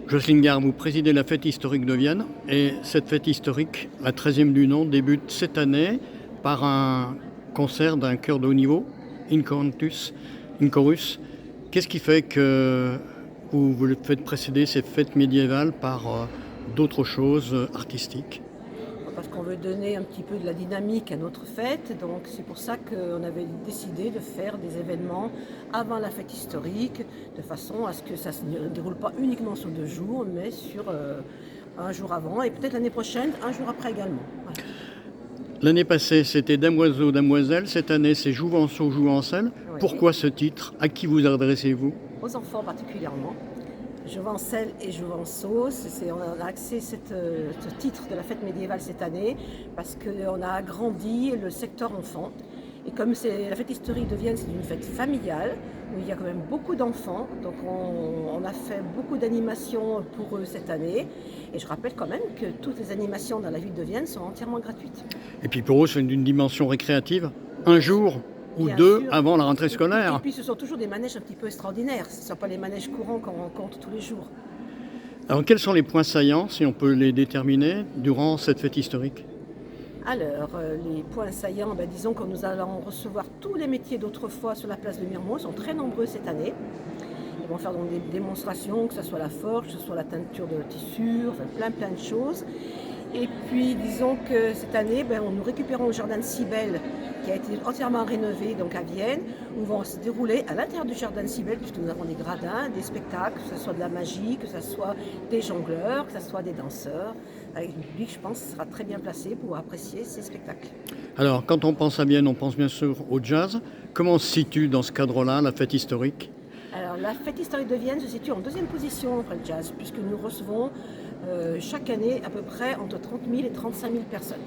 Jocelyne Gare, vous présidez la fête historique de Vienne et cette fête historique, la 13e du nom, débute cette année par un concert d'un chœur de haut niveau, Inchorus. Qu'est-ce qui fait que vous faites précéder ces fêtes médiévales par d'autres choses artistiques? Parce qu'on veut donner un petit peu de la dynamique à notre fête. Donc c'est pour ça qu'on avait décidé de faire des événements avant la fête historique, de façon à ce que ça ne se déroule pas uniquement sur 2 jours, mais sur un jour avant et peut-être l'année prochaine, un jour après également. Voilà. L'année passée, c'était Damoiseau, Damoiselle. Cette année, c'est Jouvenceau, Jouvencelle. Oui. Pourquoi ce titre? À qui vous adressez-vous? Aux enfants particulièrement. Jouvencel et Jouvenceau, on a axé ce titre de la fête médiévale cette année parce qu'on a agrandi le secteur enfant. Et comme c'est la fête historique de Vienne, c'est une fête familiale où il y a quand même beaucoup d'enfants. Donc on a fait beaucoup d'animations pour eux cette année. Et je rappelle quand même que toutes les animations dans la ville de Vienne sont entièrement gratuites. Et puis pour eux, c'est d'une dimension récréative. Un jour ou Bien deux sûr. avant la rentrée scolaire. Et puis ce sont toujours des manèges un petit peu extraordinaires. Ce ne sont pas les manèges courants qu'on rencontre tous les jours. Alors quels sont les points saillants, si on peut les déterminer, durant cette fête historique? Alors, les points saillants, disons que nous allons recevoir tous les métiers d'autrefois sur la place de Miremont. Ils sont très nombreux cette année. Ils vont faire donc des démonstrations, que ce soit la forge, que ce soit la teinture de tissu, enfin plein de choses. Et puis, disons que cette année, nous récupérons le jardin de Cybèle qui a été entièrement rénové donc à Vienne, où vont se dérouler à l'intérieur du jardin de Cybèle, puisque nous avons des gradins, des spectacles, que ce soit de la magie, que ce soit des jongleurs, que ce soit des danseurs. Avec le public, je pense, sera très bien placé pour apprécier ces spectacles. Alors quand on pense à Vienne, on pense bien sûr au jazz. Comment se situe dans ce cadre-là la fête historique? Alors, la fête historique de Vienne se situe en deuxième position après le jazz, puisque nous recevons chaque année à peu près entre 30 000 et 35 000 personnes.